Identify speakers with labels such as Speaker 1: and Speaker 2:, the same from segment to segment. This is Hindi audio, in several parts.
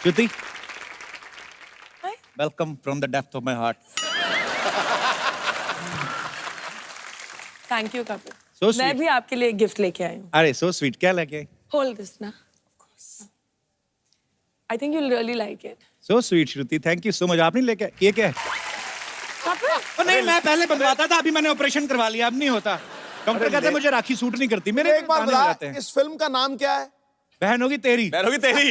Speaker 1: Shruti,
Speaker 2: Hi.
Speaker 1: welcome from the depth of my heart.
Speaker 2: Thank you, Kapil.
Speaker 1: So
Speaker 2: मैं
Speaker 1: sweet.
Speaker 2: भी आपके लिए गिफ्ट लेके आई हूँ.
Speaker 1: अरे so sweet, क्या लेके आई?
Speaker 2: Hold this ना. I think you'll really like it.
Speaker 1: So sweet, Shruti, thank you so much. आप नहीं लेके आए? ये क्या है?
Speaker 2: Kapil.
Speaker 1: नहीं, मैं पहले बनवाता था, अभी मैंने ऑपरेशन करवा लिया, अब नहीं होता. डॉक्टर कहते हैं मुझे राखी सूट नहीं करती, मेरे
Speaker 3: एक बार
Speaker 1: दाने हो जाते
Speaker 3: बता,
Speaker 1: हैं.
Speaker 3: इस फिल्म का नाम क्या है?
Speaker 1: बहन होगी तेरी.
Speaker 4: बहन होगी तेरी.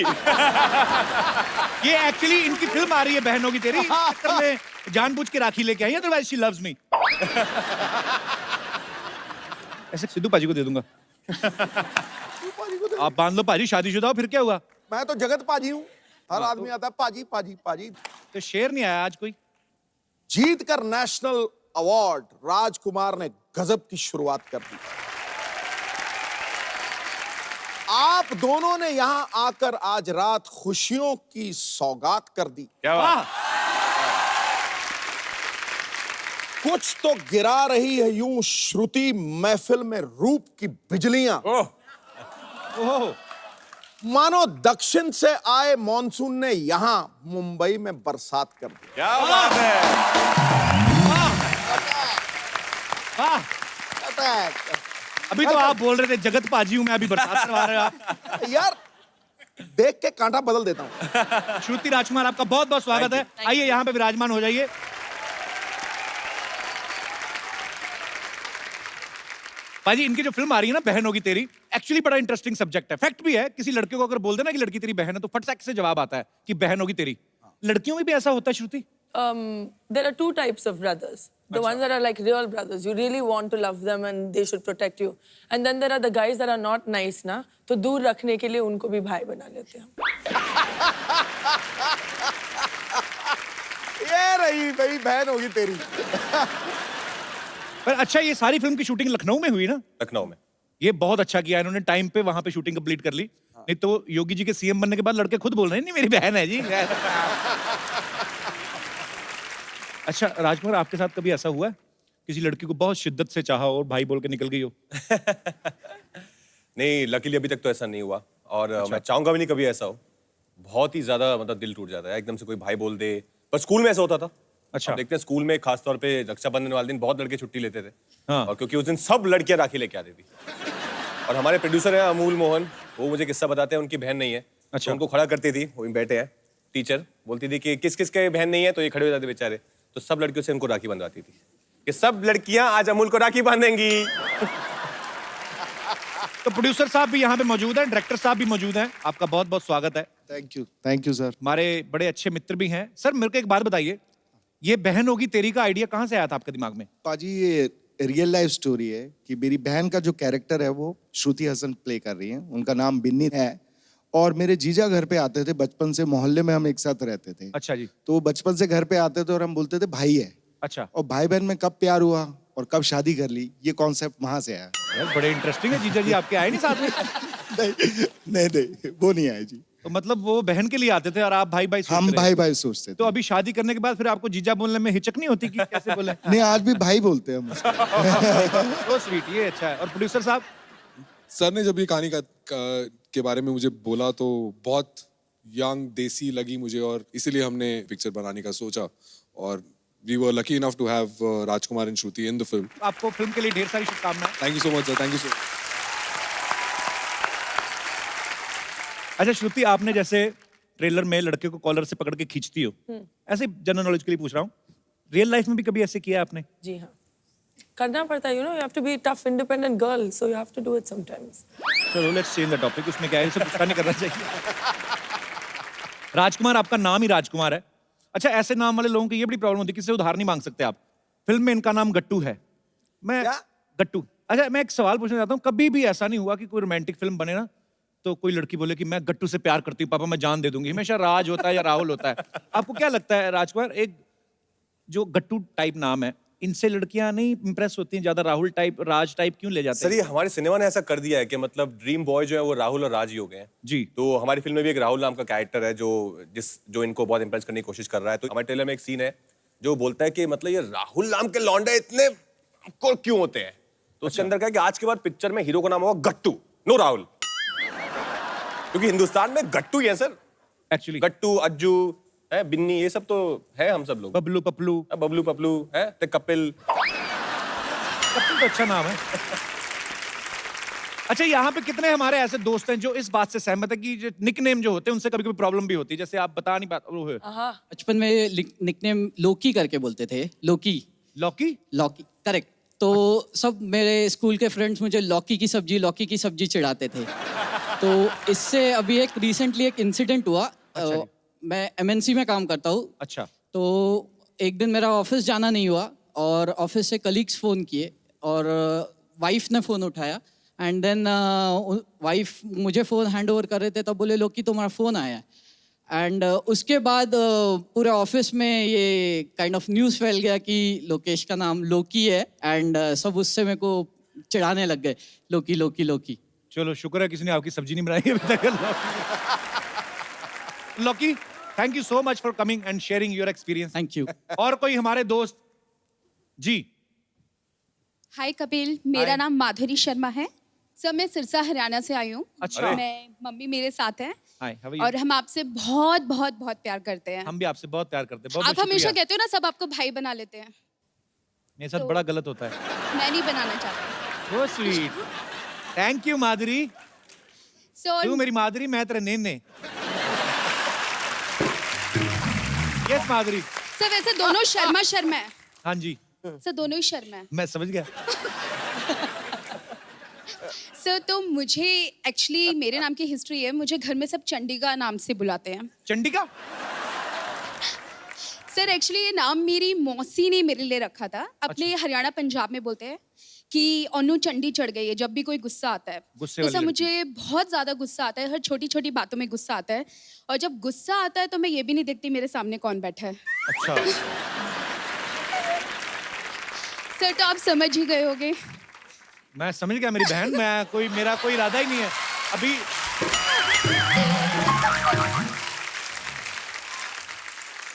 Speaker 1: ये एक्चुअली इनकी फिल्म आ रही है, बहन होगी तेरी. मैं जानबूझ के राखी लेके आई, अदरवाइज शी लव्स मी. ऐसे सिद्धू पाजी को दे दूंगा. आप बांध लो पाजी, शादीशुदा हो, फिर क्या हुआ?
Speaker 3: मैं तो जगत पाजी हूँ. हर आदमी आता है पाजी पाजी पाजी.
Speaker 1: तो शेर नहीं आया आज कोई?
Speaker 3: जीत कर नेशनल अवार्ड राजकुमार ने गजब की शुरुआत कर दी. आप दोनों ने यहां आकर आज रात खुशियों की सौगात कर दी.
Speaker 4: क्या बात?
Speaker 3: कुछ तो गिरा रही है यूं श्रुति महफिल में रूप की बिजलियां.
Speaker 1: ओह,
Speaker 3: मानो दक्षिण से आए मॉनसून ने यहां मुंबई में बरसात कर दी.
Speaker 4: क्या बात है?
Speaker 1: वाह.
Speaker 3: अटैक.
Speaker 1: अभी तो आप बोल रहे थे जगत पाजी हूं मैं, अभी बरसात करवा रहे हो आप.
Speaker 3: यार देख के कांटा बदल देता हूं.
Speaker 1: श्रुति राजकुमार, आपका बहुत बहुत स्वागत है. आइए यहाँ पे विराजमान हो जाइए. पाजी, इनकी जो फिल्म आ रही है ना, बहन होगी तेरी, एक्चुअली बड़ा इंटरेस्टिंग सब्जेक्ट है. फैक्ट भी है, किसी लड़के को अगर बोल देना कि लड़की तेरी बहन है तो फट से जवाब आता है कि बहन होगी तेरी. लड़कियों में भी ऐसा होता है श्रुति?
Speaker 2: There are two types of brothers. The ones that are like real brothers. You really want to love them and they should protect you. And then there are the guys that are not nice ना, तो दूर रखने के लिए उनको भी भाई बना लेते हैं.
Speaker 3: ये रही भाई बहन होगी तेरी.
Speaker 1: पर अच्छा, ये सारी फिल्म की शूटिंग लखनऊ में हुई ना?
Speaker 4: लखनऊ में.
Speaker 1: ये बहुत अच्छा किया इन्होंने, टाइम पे वहां पे शूटिंग कंप्लीट कर ली. नहीं तो योगी जी के सीएम बनने के बाद लड़के खुद बोल रहे हैं नहीं मेरी बहन है जी. अच्छा राजकुमार, आपके साथ कभी ऐसा हुआ है किसी लड़की को बहुत शिद्दत से चाहा और भाई बोल के निकल गई हो?
Speaker 4: नहीं, लकीली अभी तक तो ऐसा नहीं हुआ और मैं चाहूंगा भी नहीं कभी ऐसा हो. बहुत ही ज्यादा मतलब दिल टूट जाता है एकदम से कोई भाई बोल दे. पर स्कूल में ऐसा होता था.
Speaker 1: अच्छा.
Speaker 4: आप देखते हैं स्कूल में खासतौर पे रक्षाबंधन वाले दिन बहुत लड़के छुट्टी लेते थे.
Speaker 1: हाँ.
Speaker 4: और क्योंकि उस दिन सब लड़कियां राखी लेके आती थी. और हमारे प्रोड्यूसर हैं अमूल मोहन, वो मुझे किस्सा बताते हैं, उनकी बहन नहीं है.
Speaker 1: अच्छा.
Speaker 4: तो उनको खड़ा करती थी, वो बैठे हैं, टीचर बोलती थी कि किस किस के बहन नहीं है, तो ये खड़े हो जाते बेचारे. तो सब लड़कियों से उनको राखी बंधवाती थी कि सब लड़कियां आज अमूल को राखी बांधेंगी.
Speaker 1: तो प्रोड्यूसर साहब भी यहाँ पे मौजूद हैं, डायरेक्टर साहब भी मौजूद हैं. आपका बहुत बहुत स्वागत है.
Speaker 5: Thank you sir.
Speaker 1: हमारे बड़े अच्छे मित्र भी हैं. सर मेरे को एक बात बताइए, ये बहन होगी तेरी का आइडिया कहाँ से आया था आपके दिमाग में?
Speaker 5: पाजी, ये रियल लाइफ स्टोरी है कि मेरी बहन का जो कैरेक्टर है वो श्रुति हसन प्ले कर रही है. उनका नाम बिन्नी है और मेरे जीजा घर पे आते थे बचपन से, मोहल्ले में हम एक साथ रहते थे.
Speaker 1: अच्छा जी.
Speaker 5: तो वो बचपन से घर पे आते थे और हम बोलते थे भाई है.
Speaker 1: अच्छा.
Speaker 5: और भाई बहन में कब प्यार हुआ और कब शादी कर ली, ये कॉन्सेप्ट वहां से आया.
Speaker 1: यार बड़े इंटरेस्टिंग है. जीजा जी आपके आए नहीं साथ में?
Speaker 5: नहीं, वो नहीं आया जी.
Speaker 1: तो मतलब वो बहन के लिए आते थे और आप भाई भाई
Speaker 5: हम भाई भाई सोचते थे.
Speaker 1: तो अभी शादी करने के बाद फिर आपको जीजा बोलने में हिचक नहीं होती कि कैसे बोले?
Speaker 5: नहीं, आज भी भाई बोलते हैं हम उसको.
Speaker 1: तो स्वीट, ये अच्छा है. और प्रोड्यूसर साहब?
Speaker 6: सर ने जब ये कहानी के बारे में मुझे बोला तो बहुत यंग देसी लगी मुझे और इसीलिए हमने पिक्चर बनाने का सोचा. और we were lucky enough to have Rajkumar and Shruti in the film.
Speaker 1: आपको फिल्म के लिए ढेर सारी शुभकामनाएं.
Speaker 6: Thank you so much sir. Thank you so much.
Speaker 1: अच्छा श्रुति, आपने जैसे ट्रेलर में लड़के को कॉलर से पकड़ के खींचती हो, ऐसे जनरल नॉलेज के लिए पूछ रहा हूँ, रियल लाइफ में भी कभी ऐसे किया आपने?
Speaker 2: जी हाँ, करना पड़ता है. You know, you have to be a tough, independent girl, so you have to do it sometimes.
Speaker 1: चलो लेट्स चेंज द टॉपिक. उसमें क्या है, इसे गुस्सा नहीं करना चाहिए. राजकुमार, आपका नाम ही राजकुमार है. अच्छा, ऐसे नाम वाले लोगों की ये बड़ी प्रॉब्लम होती है, किसी से उधार नहीं मांग सकते आप. फिल्म में इनका नाम गट्टू है. मैं
Speaker 3: क्या?
Speaker 1: गट्टू. अच्छा, मैं एक सवाल पूछना चाहता हूँ, कभी भी ऐसा नहीं हुआ कि कोई रोमांटिक फिल्म बने ना तो कोई लड़की बोले कि मैं गट्टू से प्यार करती हूँ, पापा मैं जान दे दूंगी? हमेशा राज होता है या राहुल होता है. आपको क्या लगता है राजकुमार, एक जो गट्टू टाइप नाम है, इनसे लड़कियां नहीं इंप्रेस होती हैं ज्यादा? राहुल टाइप, राज टाइप क्यों ले जाते
Speaker 4: सर,
Speaker 1: हैं?
Speaker 4: ये हमारे सिनेमा ने ऐसा कर दिया है कि मतलब ड्रीम बॉय जो है वो राहुल और राज ही हो गए हैं
Speaker 1: जी.
Speaker 4: तो हमारी फिल्म में भी एक राहुल नाम का कैरेक्टर है जो इनको बहुत इंप्रेस करने की कोशिश कर रहा है. तो हमारे ट्रेलर में एक सीन है जो बोलता है कि मतलब ये राहुल नाम के लौंडे इतने क्यों होते हैं. तो उसके अंदर क्या है कि आज के बाद पिक्चर में हीरो का नाम होगा गट्टू, नो राहुल, क्योंकि हिंदुस्तान में गट्टू ही है सर.
Speaker 1: एक्चुअली
Speaker 4: गट्टू, अज्जू, है बिन्नी, ये सब तो है हम सब लोग।
Speaker 1: बबलू पपलू,
Speaker 4: बबलू पपलू है, ते कपिल।
Speaker 1: कपिल तो अच्छा नाम है। अच्छा, यहाँ पे कितने हमारे ऐसे दोस्त हैं जो इस बात से सहमत है कि जो निकनेम जो होते हैं उनसे कभी-कभी प्रॉब्लम भी होती है, जैसे आप बता नहीं पाते वो है।
Speaker 2: हाँ
Speaker 7: बचपन में निकनेम लोकी करके बोलते थे, लोकी,
Speaker 1: लौकी?
Speaker 7: लौकी, करेक्ट। तो सब मेरे स्कूल के फ्रेंड्स मुझे लौकी की सब्जी चिढ़ाते थे। तो इससे अभी एक रिसेंटली एक इंसिडेंट हुआ। मैं एमएनसी में काम करता हूँ।
Speaker 1: अच्छा।
Speaker 7: तो एक दिन मेरा ऑफिस जाना नहीं हुआ और ऑफिस से कलीग्स फ़ोन किए और वाइफ ने फ़ोन उठाया एंड देन वाइफ मुझे फ़ोन हैंड ओवर कर रहे थे, तब बोले लोकी तुम्हारा फ़ोन आया है। एंड उसके बाद पूरे ऑफिस में ये काइंड ऑफ न्यूज़ फैल गया कि लोकेश का नाम लोकी है एंड सब उससे मेरे को चिढ़ाने लग गए, लोकी लोकी लोकी।
Speaker 1: चलो शुक्र है किसी ने आपकी सब्जी नहीं बनाई अभी तक। लौकी, thank you so much for coming and sharing your experience.
Speaker 7: Thank you.
Speaker 1: और कोई हमारे दोस्त? जी।
Speaker 8: हाय कपिल, मेरा
Speaker 1: Hi.
Speaker 8: नाम माधुरी शर्मा है। सर मैं सिरसा हरियाणा से आई हूँ।
Speaker 1: अच्छा।
Speaker 8: मैं मम्मी मेरे साथ हैं
Speaker 1: हाय, हाउ आर यू?
Speaker 8: और हम आपसे बहुत बहुत बहुत प्यार करते हैं।
Speaker 1: हम भी आपसे बहुत प्यार करते हैं। बहुत
Speaker 8: आप हमेशा कहते हो ना सब आपको भाई बना लेते हैं,
Speaker 1: मेरे साथ
Speaker 8: तो-
Speaker 1: बड़ा गलत होता है।
Speaker 8: मैं नहीं बनाना चाहती।
Speaker 1: So sweet. Thank you Madhuri.
Speaker 8: Sir
Speaker 1: तू मेरी माधुरी, मैं तेरे नेने। यस माधुरी।
Speaker 8: सर वैसे दोनों शर्मा शर्मा है।
Speaker 1: हाँ जी,
Speaker 8: सर दोनों ही शर्मा है।
Speaker 1: मैं समझ गया।
Speaker 8: सर तो मुझे एक्चुअली मेरे नाम की हिस्ट्री है, मुझे घर में सब चंडिका नाम से बुलाते हैं।
Speaker 1: चंडिका?
Speaker 8: सर एक्चुअली ये नाम मेरी मौसी ने मेरे लिए रखा था। अपने हरियाणा पंजाब में बोलते हैं कि ओनू चंडी चढ़ गई है जब भी कोई गुस्सा आता है।
Speaker 1: गुस्से
Speaker 8: तो
Speaker 1: वाली
Speaker 8: सर
Speaker 1: लड़की।
Speaker 8: मुझे बहुत ज्यादा गुस्सा आता है, हर छोटी छोटी बातों में गुस्सा आता है। और जब गुस्सा आता है तो मैं ये भी नहीं देखती मेरे सामने कौन बैठा है।
Speaker 1: अच्छा।
Speaker 8: सर तो आप समझ ही गए होगे।
Speaker 1: मैं समझ गया मेरी बहन, मेरा कोई इरादा ही नहीं है अभी।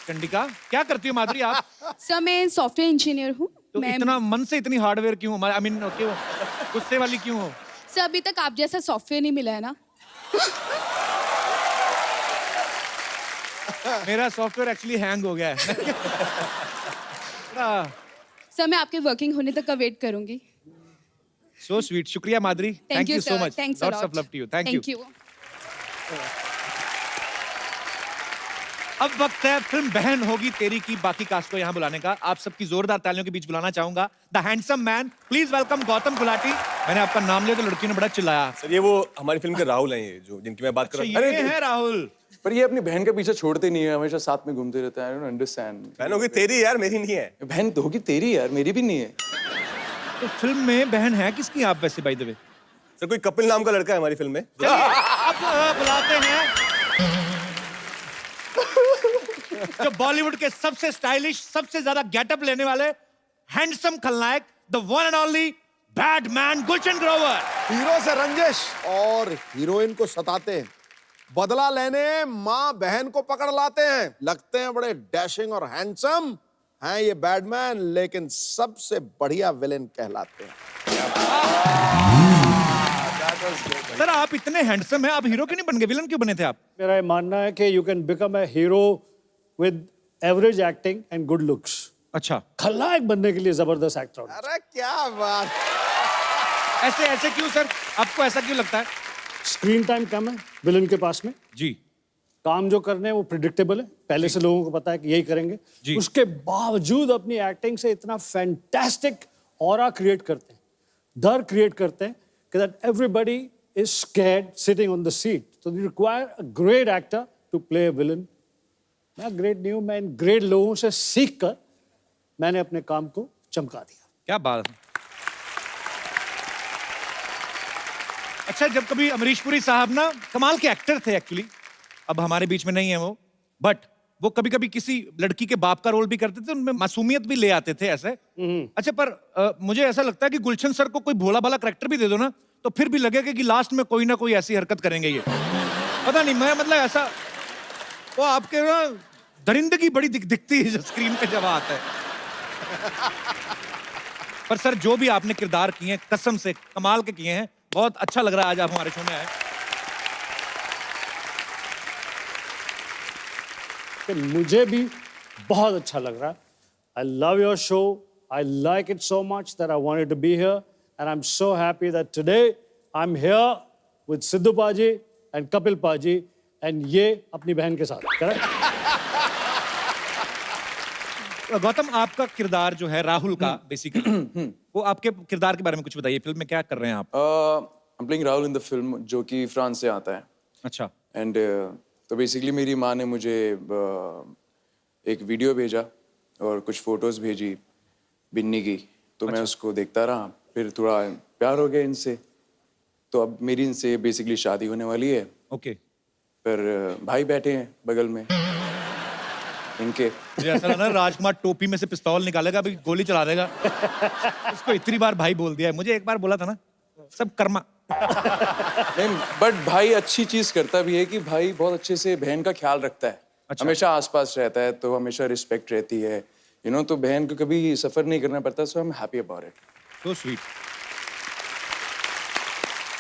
Speaker 1: चंडिका, क्या करती हो माधुरी आप?
Speaker 8: सर मैं सॉफ्टवेयर इंजीनियर हूँ।
Speaker 1: तो
Speaker 8: मैं
Speaker 1: इतना मन से इतनी हार्डवेयर क्यों? आई मीन क्यों गुस्से वाली क्यों हो?
Speaker 8: सर अभी तक आप जैसा सॉफ्टवेयर नहीं मिला है ना।
Speaker 1: मेरा सॉफ्टवेयर एक्चुअली हैंग हो गया है।
Speaker 8: सर मैं आपके वर्किंग होने तक का वेट करूंगी।
Speaker 1: सो स्वीट, शुक्रिया Madhuri.
Speaker 8: Thank you
Speaker 1: so
Speaker 8: sir.
Speaker 1: Much.
Speaker 8: Thanks
Speaker 1: lots of love to you. Thank you. अब वक्त है फिल्म बहन होगी तेरी की बाकी कास्ट को यहाँ बुलाने का। आप सबकी जोरदार तालियों के बीच बुलाना चाहूंगा the handsome man. Please welcome Gautam Gulati. मैंने आपका नाम लिया तो लड़की ने बड़ा चिल्लाया।
Speaker 4: सर ये वो हमारी फिल्म के राहुल हैं, ये जो जिनकी मैं बात कर
Speaker 1: अच्छा,
Speaker 4: रहा हूँ।
Speaker 1: ये है राहुल।
Speaker 9: पर ये अपनी बहन के पीछे छोड़ते नहीं है, हमेशा साथ में घूमते रहता है। I don't understand.
Speaker 4: बहन होगी तेरी यार, मेरी नहीं है।
Speaker 9: बहन तो होगी तेरी यार, मेरी भी नहीं है।
Speaker 1: तो फिल्म में बहन है किसकी आप वैसे बाय द वे?
Speaker 4: सर कोई कपिल नाम का लड़का है हमारी फिल्म में।
Speaker 1: अब बुलाते हैं जो बॉलीवुड के सबसे स्टाइलिश, सबसे ज्यादा गेटअप लेने वाले हैंडसम खलनायक, the one and only badman Gulshan Grover.
Speaker 3: Hero से रंजिश और हीरोइन को सताते हैं, बदला लेने माँ बहन को पकड़ लाते हैं, लगते हैं बड़े डैशिंग और हैंडसम हैं ये बैडमैन, लेकिन सबसे बढ़िया विलेन कहलाते हैं।
Speaker 1: सर आप इतने हैंडसम हैं, आप हीरो क्यों नहीं बन गए? विलन क्यों बने थे आप?
Speaker 10: मेरा ये मानना है कि you can become a hero with average acting and good looks.
Speaker 1: अच्छा,
Speaker 10: खलनायक बनने के लिए जबरदस्त एक्टर होना
Speaker 3: अरे क्या बात।
Speaker 1: ऐसे ऐसे क्यों सर? आपको ऐसा क्यों लगता है?
Speaker 10: चाहिए। स्क्रीन टाइम कम है विलन के पास में,
Speaker 1: जी,
Speaker 10: काम जो करने हैं वो प्रिडिक्टेबल है, पहले से लोगों को पता है कि यही करेंगे।
Speaker 1: जी।
Speaker 10: उसके बावजूद अपनी एक्टिंग से इतना फैंटास्टिक ऑरा क्रिएट करते हैं, डर क्रिएट करते हैं कि that everybody is scared sitting on the seat. तो you require a great actor to play a villain. मैं ग्रेट नहीं हूं, मैं इन ग्रेट लोगों से सीख कर मैंने अपने काम को चमका दिया।
Speaker 1: क्या बात है। अच्छा, जब कभी अमरीश पुरी साहब ना कमाल के एक्टर थे एक्चुअली, अब हमारे बीच में नहीं है वो, बट वो कभी कभी किसी लड़की के बाप का रोल भी करते थे, उनमें मासूमियत भी ले आते थे ऐसे। अच्छा, पर मुझे ऐसा लगता है कि गुलशन सर को कोई भोला भाला करैक्टर भी दे दो ना, तो फिर भी लगेगा कि लास्ट में कोई ना कोई ऐसी हरकत करेंगे ये। पता नहीं, मैं मतलब ऐसा वो आपके ना दरिंदगी बड़ी दिखती है स्क्रीन पे जब आता है। पर सर जो भी आपने किरदार किए हैं कसम से कमाल के किए हैं, बहुत अच्छा लग रहा है आज आप हमारे शो में आए।
Speaker 10: कि मुझे भी बहुत अच्छा लग रहा है. I love your show. I like it so much that I wanted to be here, and I'm so happy that today I'm here with Sidhu Paji and Kapil Paji, and ये अपनी बहन के साथ. Correct?
Speaker 1: गौतम, आपका किरदार जो है राहुल का बेसिकली, वो आपके किरदार के बारे में कुछ बताइए. फिल्म में क्या कर रहे हैं आप?
Speaker 9: I'm playing Rahul in the film, जो कि फ्रांस से आता है.
Speaker 1: अच्छा.
Speaker 9: एंड तो बेसिकली मेरी माँ ने मुझे एक वीडियो भेजा और कुछ फोटोज भेजी बिन्नी की, तो मैं उसको देखता रहा. फिर थोड़ा प्यार हो गया इनसे, तो अब मेरी इनसे बेसिकली शादी होने वाली है.
Speaker 1: ओके.
Speaker 9: फिर भाई बैठे हैं बगल में इनके.
Speaker 1: मुझे ऐसा लग रहा है राजकुमार टोपी में से पिस्तौल निकालेगा, अभी गोली चला देगा. उसको इतनी बार भाई बोल दिया है. मुझे एक बार बोला था ना, सब कर्मा.
Speaker 9: नहीं, बट भाई अच्छी चीज करता भी है कि भाई बहुत अच्छे से बहन का ख्याल रखता है.
Speaker 1: अच्छा.
Speaker 9: हमेशा आसपास रहता है, तो हमेशा रिस्पेक्ट रहती है, यू नो. तो बहन को कभी सफर नहीं करना पड़ता. So I am happy about it.
Speaker 1: So sweet.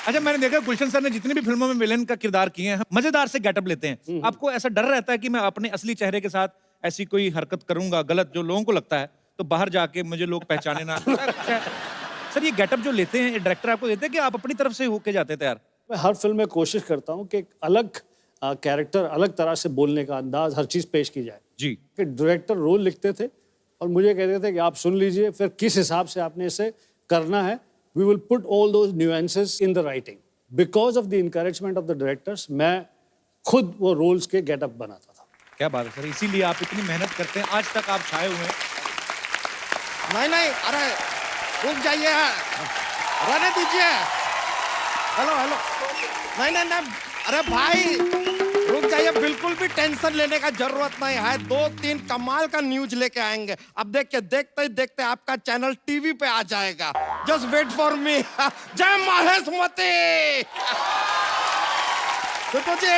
Speaker 1: अच्छा, मैंने देखा गुलशन सर ने जितनी भी फिल्मों में विलेन का किरदार किए हैं, मजेदार से गेटअप लेते हैं. आपको ऐसा डर रहता है कि मैं अपने असली चेहरे के साथ ऐसी कोई हरकत करूंगा गलत, जो लोगों को लगता है, तो बाहर जाके मुझे लोग पहचाने ना? सर, ये गेटअप जो लेते हैं, डायरेक्टर आपको देते हैं कि आप अपनी तरफ से होके जाते थे यार?
Speaker 10: मैं हर फिल्म में कोशिश करता हूँ कि एक अलग कैरेक्टर, अलग तरह से बोलने का अंदाज, हर चीज़ पेश की जाए.
Speaker 1: जी.
Speaker 10: कि डायरेक्टर रोल लिखते थे और मुझे कहते थे कि आप सुन लीजिए, फिर किस हिसाब से आपने इसे करना है. We will put all those nuances in the writing. Because of the encouragement of the directors, मैं खुद वो रोल्स के गेटअप बनाता था.
Speaker 1: क्या बात है सर, इसीलिए आप इतनी मेहनत करते हैं. आज तक आप छाए हुए हैं.
Speaker 3: नहीं नहीं, अरे रुक जाइए, रहने दीजिए. हेलो हेलो, नहीं नहीं नहीं, अरे भाई रुक जाइए. बिल्कुल भी टेंशन लेने का जरूरत नहीं है. 2-3 कमाल का न्यूज लेके आएंगे. अब देखिए, देखते ही देखते आपका चैनल टीवी पे आ जाएगा. Just wait for me. जय महेशमती. देखो जी.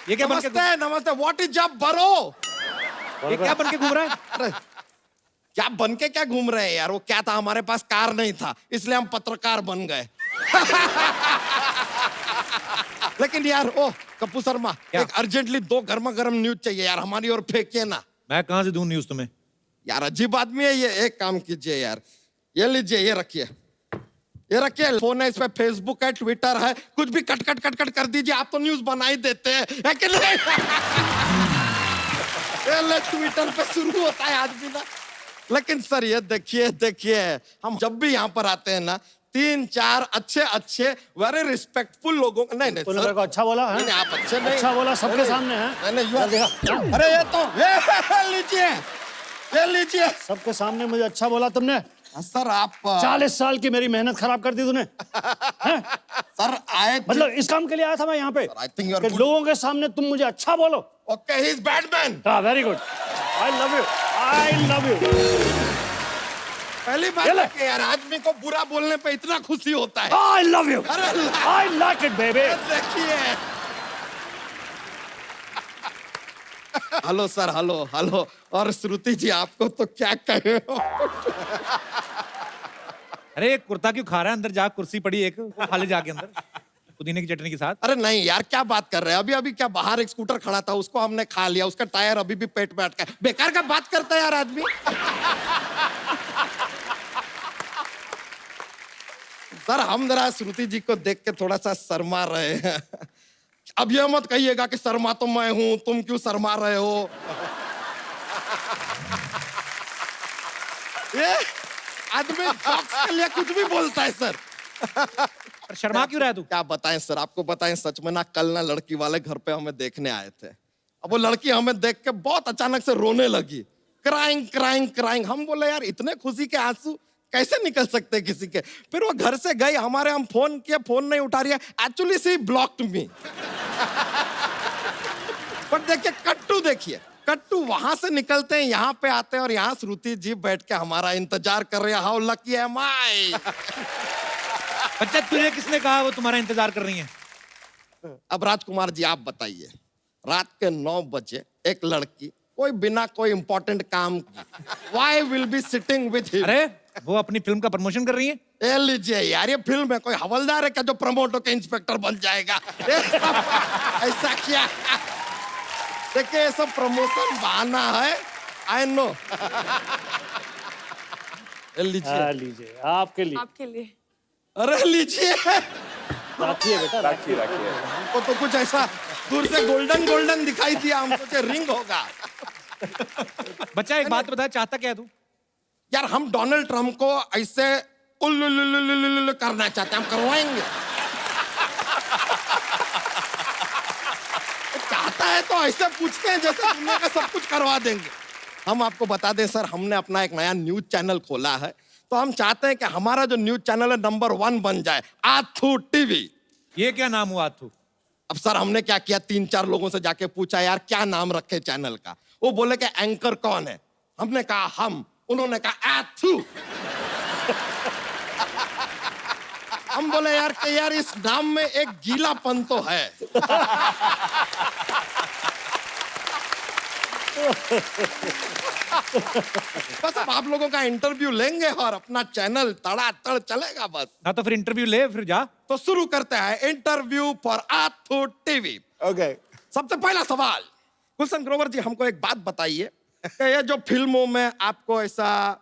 Speaker 1: ये क्या बन के
Speaker 3: नमस्ते नमस्ते. व्हाट इज जब बरो.
Speaker 1: ये क्या बन के घूम रहा है?
Speaker 3: अरे क्या बन के क्या घूम रहे हैं यार? वो क्या था, हमारे पास कार नहीं था, इसलिए हम पत्रकार बन गए. लेकिन यार, ओ कप्पू शर्मा, एक अर्जेंटली 2 गर्मा गर्म न्यूज चाहिए यार, हमारी ओर फेंकिए ना.
Speaker 1: मैं कहां से दूं न्यूज तुम्हें?
Speaker 3: यार अजीब आदमी है ये. एक काम कीजिए यार, ये लीजिए, ये रखिए, ये रखिए. फोन है, इस पे फेसबुक है, ट्विटर है, कुछ भी कट कट कट कट कर दीजिए. आप तो न्यूज बना ही देते हैं, है कि नहीं? ये ट्विटर पे शुरू होता है आदमी ना. लेकिन सर ये देखिए देखिए, हम जब भी यहाँ पर आते हैं ना, 3-4 अच्छे वेरी रिस्पेक्टफुल लोगों को. नहीं नहीं
Speaker 10: तूने
Speaker 3: सर,
Speaker 10: मेरे को अच्छा बोला है?
Speaker 3: नहीं आप अच्छे नहीं.
Speaker 10: अच्छा बोला सबके
Speaker 3: नहीं,
Speaker 10: सामने है.
Speaker 3: नहीं नहीं, अरे ये तो ये लीजिए, ये लीजिए.
Speaker 10: सबके सामने मुझे अच्छा बोला तुमने.
Speaker 3: सर आप
Speaker 10: 40 साल की मेरी मेहनत खराब कर दी तूने.
Speaker 3: सर आए
Speaker 10: मतलब इस काम के लिए आया था मैं यहाँ पे,
Speaker 3: I think you are
Speaker 10: कि
Speaker 3: good.
Speaker 10: लोगों के सामने तुम मुझे अच्छा बोलो.
Speaker 3: Okay, he is bad man.
Speaker 10: हाँ, very good. I love you, I love you.
Speaker 3: पहली बार है कि यार आदमी को बुरा बोलने पे इतना खुशी होता है.
Speaker 10: आई लव यू,
Speaker 3: अरे
Speaker 10: आई लाइक इट बेबी.
Speaker 3: देखिए. Hello sir, hello hello. और श्रुति जी, आपको तो क्या कहे.
Speaker 1: अरे एक कुर्ता क्यों खा रहा है? अंदर जा, कुर्सी पड़ी एक, वो खा ले जाके अंदर, पुदीने की चटनी के साथ.
Speaker 3: अरे नहीं यार, क्या बात कर रहे हैं. अभी अभी क्या, बाहर एक स्कूटर खड़ा था, उसको हमने खा लिया. उसका टायर अभी भी पेट में अटका है. बेकार का बात करता है यार आदमी. सर हम जरा श्रुति जी को देख के थोड़ा सा शर्मा रहे हैं. अब ये मत कहिएगा कि शर्मा तो मैं हूं, तुम क्यों शर्मा रहे हो. ये आदमी जॉक्स के लिए कुछ भी बोलता है सर.
Speaker 1: पर शर्मा क्यों रहा है तू?
Speaker 3: क्या बताएं सर, आपको बताएं सच में ना, कल ना लड़की वाले घर पे हमें देखने आए थे. अब वो लड़की हमें देख के बहुत अचानक से रोने लगी. Crying crying crying. हम बोले यार, इतने खुशी के आंसू कैसे निकल सकते हैं किसी के. फिर वो घर से गई, हमारे हम फोन किए, फोन नहीं उठा रही है. एक्चुअली सी ब्लॉक्ड मी. पर देखिए कट्टू, देखिए कट्टू, वहां से निकलते हैं, यहाँ पे आते हैं और यहाँ श्रुति जी बैठ के हमारा इंतजार कर रहे हैं. हाउ लकी एम आई.
Speaker 1: बच्चा, तुझे किसने कहा वो तुम्हारा इंतजार कर रही है?
Speaker 3: अब राजकुमार जी आप बताइए, रात के 9 बजे एक लड़की, कोई बिना कोई इंपॉर्टेंट काम, why will be sitting with him.
Speaker 1: अरे वो अपनी फिल्म का प्रमोशन कर रही है.
Speaker 3: ए लीजिए यार, ये फिल्म है, कोई हवलदार है क्या जो प्रमोट होकर इंस्पेक्टर बन जाएगा. ऐसा क्या. देखिए ये सब प्रमोशन बहाना है, आई नो। लीजिए,
Speaker 10: लीजिए आपके लिए।
Speaker 2: आपके लिए।
Speaker 3: अरे लीजिए।
Speaker 10: रखिए बेटा,
Speaker 9: रखिए रखिए।
Speaker 3: हमको तो कुछ ऐसा दूर से गोल्डन गोल्डन दिखाई दिया, हम सोचे रिंग होगा।
Speaker 1: बच्चा एक बात बता, चाहता क्या है तू?
Speaker 3: यार हम डोनाल्ड ट्रम्प को ऐसे उल्लुल्लुल्लुल्लुल्लुल्लु करना चाहते हैं, हम करवाएंगे। चाहता है तो ऐसे पूछते हैं जैसे दुनिया का सब कुछ करवा देंगे। हम आपको बता दें सर, हमने अपना एक नया न्यूज चैनल खोला है, तो हम चाहते हैं कि हमारा जो न्यूज चैनल है नंबर 1 बन जाए, आथू टीवी।
Speaker 1: ये क्या नाम हुआ तू?
Speaker 3: अब सर हमने क्या किया, 3-4 लोगों से जाके पूछा यार क्या नाम रखे चैनल का। वो बोले कि एंकर कौन है, हमने कहा हम, उन्होंने कहा आथू। हम बोले यार कि यार इस नाम में एक गीलापन तो है। बस अब आप लोगों का इंटरव्यू लेंगे और अपना चैनल तड़ातड़ चलेगा बस।
Speaker 1: ना तो फिर इंटरव्यू ले, फिर जा।
Speaker 3: तो शुरू करते हैं इंटरव्यू फॉर आथू टीवी।
Speaker 9: ओके।
Speaker 3: सबसे पहला सवाल, गुलशन ग्रोवर जी हमको एक बात बताइए कि ये जो फिल्मों में आपको ऐसा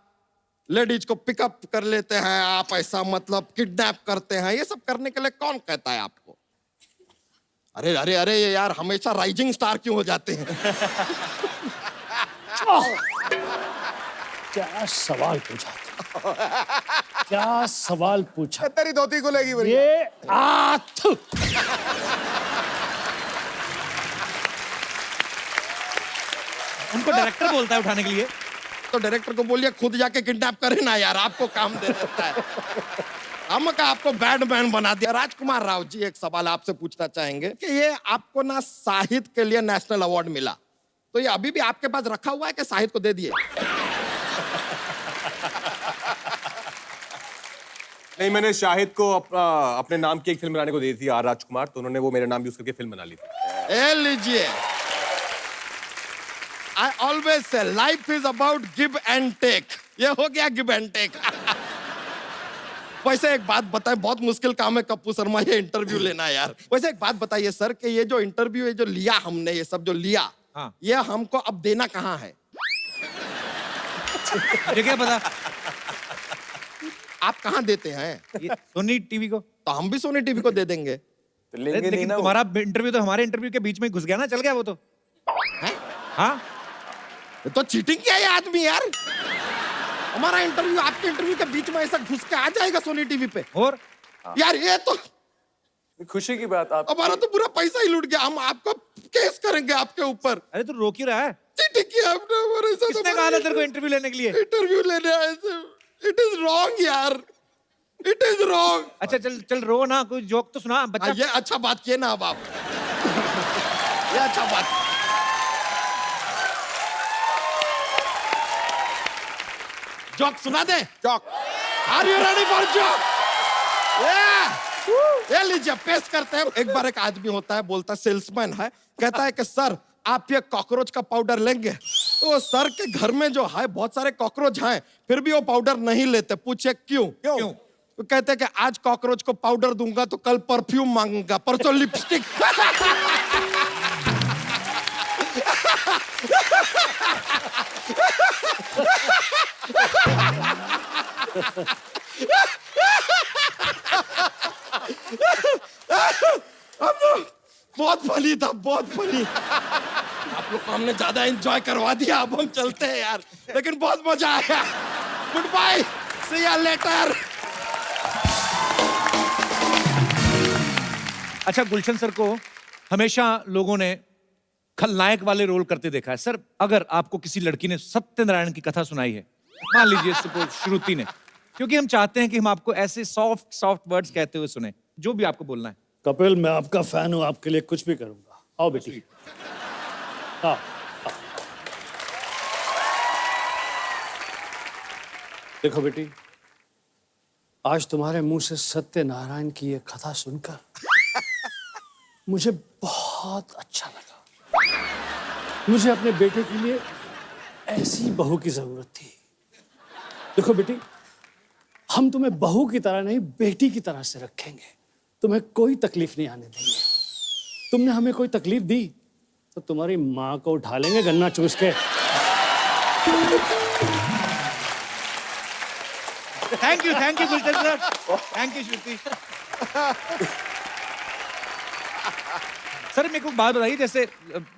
Speaker 3: लेडीज को पिकअप कर लेते हैं, आप ऐसा मतलब किडनैप करते हैं, ये सब करने के लिए कौन कहता है आपको? अरे अरे अरे ये यार हमेशा राइजिंग स्टार क्यों हो जाते हैं?
Speaker 10: क्या सवाल पूछा, क्या सवाल पूछा।
Speaker 3: तेरी धोती खुलेगी बढ़िया।
Speaker 10: ये आथ
Speaker 1: उनको डायरेक्टर बोलता है उठाने के लिए।
Speaker 3: तो डायरेक्टर को बोलिए खुद जाके किडनैप करे ना यार, आपको काम दे देता है। हम का आपको बैडमैन बना दिया। राजकुमार राव जी एक सवाल आपसे पूछना चाहेंगे कि ये आपको ना साहित्य के लिए नेशनल अवार्ड मिला, तो ये अभी भी आपके पास रखा हुआ है कि साहित्य को दे दिए?
Speaker 4: नहीं, मैंने शाहिद को अपने नाम की एक फिल्म बनाने को दी थी, आर राजकुमार, तो उन्होंने वो मेरा नाम यूज करके फिल्म बना ली थी।
Speaker 3: ए लीजिए, I always say life is about give and take। ये हो गया गिव एंड टेक। वैसे एक बात बताएं, बहुत मुश्किल काम है कप्पू शर्मा ये इंटरव्यू लेना यार। वैसे एक बात बताइए सर कि ये जो इंटरव्यू ये जो लिया हमने, ये सब जो लिया,
Speaker 1: हाँ।
Speaker 3: ये हमको अब देना कहाँ है?
Speaker 1: ये क्या पता?
Speaker 3: आप कहाँ देते हैं?
Speaker 1: ये सोनी टीवी को।
Speaker 3: तो हम भी सोनी टीवी को दे देंगे।
Speaker 9: तो लेंगे नहीं
Speaker 1: लेकिन
Speaker 9: ना वो।
Speaker 1: तुम्हारा इंटरव्यू तो हमारे इंटरव्यू के बीच में घुस गया ना, चल गया वो तो।
Speaker 3: हैं?
Speaker 1: हाँ,
Speaker 3: ये तो चीटिंग किया ये आदमी यार। हमारा इंटरव्यू आपके इंटरव्यू के बीच में ऐसा घुस के आ जाएगा सोनी टीवी पे?
Speaker 1: और
Speaker 3: यार ये तो
Speaker 9: खुशी की बात। आप
Speaker 3: हमारा तो पूरा पैसा ही लूट गया। हम आपको केस करेंगे आपके ऊपर।
Speaker 1: अरे तू रोक ही रहा है।
Speaker 3: चीटिंग किया आपने हमारे साथ।
Speaker 1: किसने कहा था तेरे को इंटरव्यू लेने के लिए?
Speaker 3: इंटरव्यू लेने आए थे। इट इज रॉन्ग यार, इट इज रॉन्ग।
Speaker 1: अच्छा चल चल, रो ना, कोई जोक तो सुना बच्चा।
Speaker 3: ये अच्छा बात किए ना अब आप। ये अच्छा बात। जोक सुना दे। Joke. Are you ready for joke? ये लीजिए पेश करते हैं। एक बार एक आदमी होता है, बोलता सेल्समैन है, कहता है कि सर आप ये कॉकरोच का पाउडर लेंगे? तो सर के घर में जो है बहुत सारे कॉकरोच हैं, फिर भी वो पाउडर नहीं लेते। पूछे क्यों?
Speaker 1: क्यों?
Speaker 3: तो कहते हैं कि आज कॉकरोच को पाउडर दूंगा तो कल परफ्यूम मांगूंगा, परसों लिपस्टिक। बहुत फनी था, बहुत फनी। आप लोग को हमने ज्यादा एंजॉय करवा दिया, अब हम चलते हैं यार, लेकिन बहुत मजा आया। Good bye, see you later.
Speaker 1: अच्छा, गुलशन सर को हमेशा लोगों ने खलनायक वाले रोल करते देखा है। सर अगर आपको किसी लड़की ने सत्यनारायण की कथा सुनाई है, मान लीजिए सपोज श्रुति ने, क्योंकि हम चाहते हैं कि हम आपको ऐसे सॉफ्ट सॉफ्ट वर्ड्स कहते हुए सुने, जो भी आपको बोलना है।
Speaker 10: कपिल मैं आपका फैन हूं, आपके लिए कुछ भी करूंगा। आओ बेटी। हाँ, देखो बेटी, आज तुम्हारे मुंह से सत्यनारायण की ये कथा सुनकर मुझे बहुत अच्छा लगा। मुझे अपने बेटे के लिए ऐसी बहू की जरूरत थी। देखो बेटी, हम तुम्हें बहू की तरह नहीं, बेटी की तरह से रखेंगे। तुम्हें कोई तकलीफ नहीं आने देंगे। तुमने हमें कोई तकलीफ दी तो तुम्हारी माँ को उठा लेंगे गन्ना चूस के।
Speaker 1: Thank you Gulshan sir, thank you Shruti. Sir मेरे को बात बताइए, जैसे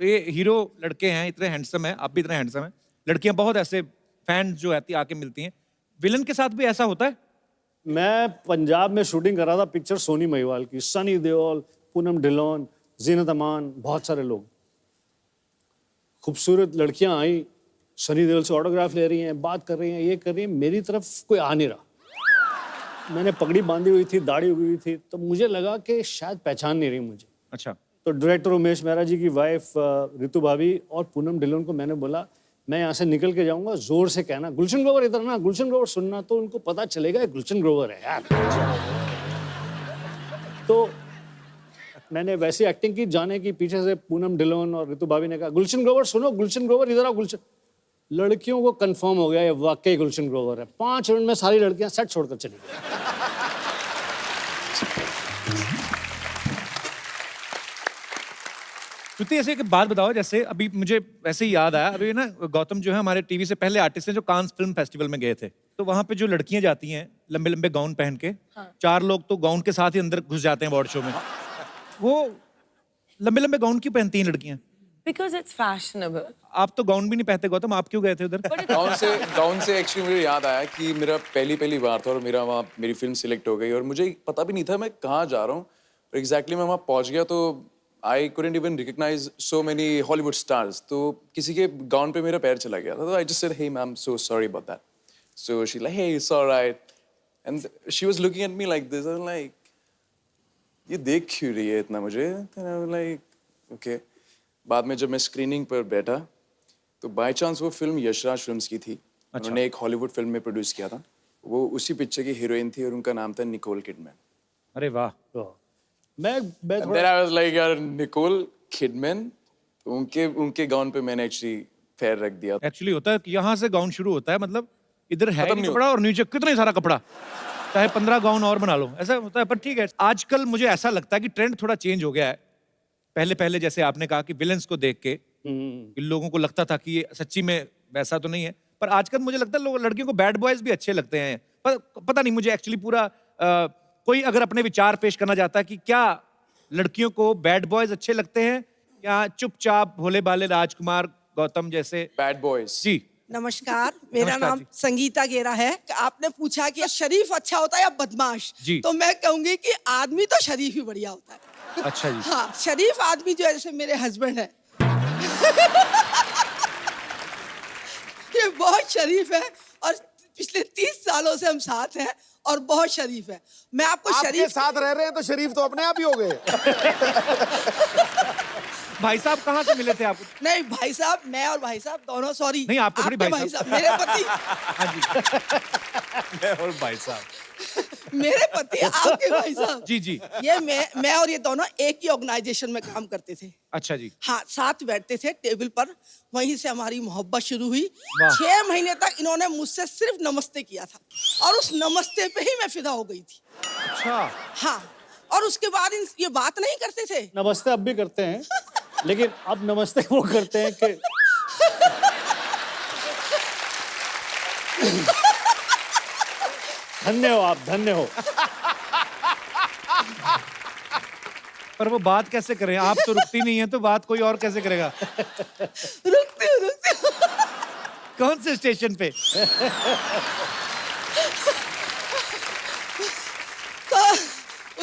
Speaker 1: ये हीरो लड़के हैं, इतने हैंडसम हैं, आप भी इतने हैंडसम हैं, लड़कियां बहुत ऐसे फैन जो आती आके मिलती हैं, विलन के साथ भी ऐसा होता है?
Speaker 10: मैं पंजाब में शूटिंग कर रहा था पिक्चर सोनी महिवाल की, सनी देओल, पूनम ढिल्लोन, जीनत अमान, बहुत सारे लोग। खूबसूरत लड़कियां आई, सनी देओल से ऑटोग्राफ ले रही हैं, बात कर रही हैं, ये कर रही हैं, मेरी तरफ कोई आ नहीं रहा। मैंने पगड़ी बांधी हुई थी, दाढ़ी उगी हुई थी, तो मुझे लगा कि शायद पहचान नहीं रही मुझे।
Speaker 1: अच्छा।
Speaker 10: तो डायरेक्टर उमेश मेहरा जी की वाइफ रितु भाभी और पूनम ढिल्लोन को मैंने बोला, मैं यहाँ से निकल के जाऊंगा, जोर से कहना गुलशन ग्रोवर इधर ना, गुलशन ग्रोवर सुनना, तो उनको पता चलेगा ये गुलशन ग्रोवर है यार। तो मैंने वैसी एक्टिंग की, जाने की पीछे से पूनम ढिल्लोन और रितु भाभी ने कहा गुलशन ग्रोवर सुनो, गुलशन ग्रोवर इधर आओ, गुलशन। लड़कियों को कंफर्म हो गया ये वाकई गुलशन ग्रोवर है। 5 मिनट में सारी लड़कियां सेट छोड़कर चली गई।
Speaker 1: श्रुति ऐसे एक बात बताओ, जैसे अभी मुझे वैसे ही याद आया, अभी ना गौतम जो है हमारे टीवी से पहले आर्टिस्ट हैं जो कांस फिल्म फेस्टिवल में गए थे, तो वहां पे जो लड़कियां जाती हैं लंबे लंबे गाउन पहन के, 4 लोग तो गाउन के साथ ही अंदर घुस जाते हैं अवार्ड शो में, वो लंबे लंबे गाउन क्यों पहनती हैं लड़कियां?
Speaker 2: Because it's fashionable.
Speaker 1: आप तो गाउन भी नहीं पहनते गौतम, आप क्यों गए थे उधर?
Speaker 9: गाउन से एक्चुअली मुझे याद आया कि मेरा पहली बार था और मेरी फिल्म सिलेक्ट हो गई और मुझे पता भी नहीं था मैं कहाँ जा रहा हूँ। एग्जैक्टली मैं वहाँ पहुँच गया तो आई couldn't even recognize so many Hollywood stars. तो किसी के गाउन पे मेरा पैर चला गया था, तो I just said, hey ma'am, so sorry about that. So she like, hey, it's all right. And she was looking at me like this. I'm like, ये देख क्यों रही है इतना मुझे? Then I was like, okay. बाद में जब मैं स्क्रीनिंग पर बैठा तो बाय चांस वो फिल्म यशराज फिल्म्स की थी। उन्होंने एक हॉलीवुड फिल्म में प्रोड्यूस किया था, वो उसी पिक्चर की हीरोइन थी और उनका नाम था निकोल किडमैन।
Speaker 1: अरे वाह।
Speaker 10: मैं
Speaker 9: Then I was like, यार निकोल किडमैन, उनके गाउन पे मैंने एक्चुअली पैर रख दिया।
Speaker 1: एक्चुअली होता है कि यहाँ से गाउन शुरू होता है, मतलब इधर है नहीं कपड़ा और नीचे कितना ही सारा कपड़ा, चाहे 15 गाउन और बना लो, ऐसा होता है। पर ठीक है, आजकल मुझे ऐसा लगता है कि ट्रेंड थोड़ा चेंज हो गया है। पहले जैसे आपने कहा कि विलेंस को देख के इन लोगों को लगता था कि ये सच्ची में वैसा तो नहीं है, पर आजकल मुझे लगता है लड़कियों को बैड बॉयज भी अच्छे लगते हैं। पर पता नहीं मुझे एक्चुअली पूरा कोई अगर अपने विचार पेश करना चाहता है कि क्या लड़कियों को बैड बॉयज अच्छे लगते हैं या चुपचाप भोले भाले राजकुमार गौतम जैसे
Speaker 9: बैड बॉयज?
Speaker 1: जी
Speaker 11: नमस्कार, मेरा
Speaker 1: नमस्कार
Speaker 11: नाम
Speaker 1: जी।
Speaker 11: संगीता गेरा है। आपने पूछा कि शरीफ अच्छा होता है या बदमाश,
Speaker 1: जी।
Speaker 11: तो मैं कहूंगी कि आदमी तो शरीफ ही बढ़िया होता है।
Speaker 1: अच्छा जी।
Speaker 11: हाँ, शरीफ आदमी जो है, जैसे मेरे हस्बैंड है ये बहुत शरीफ है और पिछले 30 सालों से हम साथ हैं और बहुत शरीफ है। मैं आपको
Speaker 3: आपके
Speaker 11: शरीफ
Speaker 3: साथ रह रहे हैं तो शरीफ तो अपने आप ही हो गए।
Speaker 1: भाई साहब कहाँ से मिले थे आप?
Speaker 11: नहीं भाई साहब, मैं और भाई साहब दोनों, सॉरी
Speaker 1: नहीं, आपको थोड़ी
Speaker 11: आपके
Speaker 1: भाई
Speaker 11: साहब, मेरे पति
Speaker 1: हाँ जी। मैं और भाई साहब।
Speaker 11: मेरे पति आपके भाई साहब।
Speaker 1: जी जी।
Speaker 11: ये मैं और ये दोनों एक ही ऑर्गेनाइजेशन में काम करते थे।
Speaker 1: अच्छा जी।
Speaker 11: हाँ, साथ बैठते थे टेबल पर, वहीं से हमारी मोहब्बत शुरू हुई।
Speaker 1: वाह।
Speaker 11: 6 महीने तक इन्होंने मुझसे सिर्फ नमस्ते किया था और उस नमस्ते पे ही मैं फिदा हो गई थी।
Speaker 1: अच्छा।
Speaker 11: हाँ, और उसके बाद ये बात नहीं करते थे।
Speaker 10: नमस्ते अब भी करते हैं, लेकिन अब नमस्ते वो करते हैं कि धन्य हो आप, धन्य हो।
Speaker 1: पर वो बात कैसे करें, आप तो रुकती नहीं है तो बात कोई और कैसे करेगा?
Speaker 11: रुकती हूँ।
Speaker 1: कौन से स्टेशन पे?
Speaker 11: तो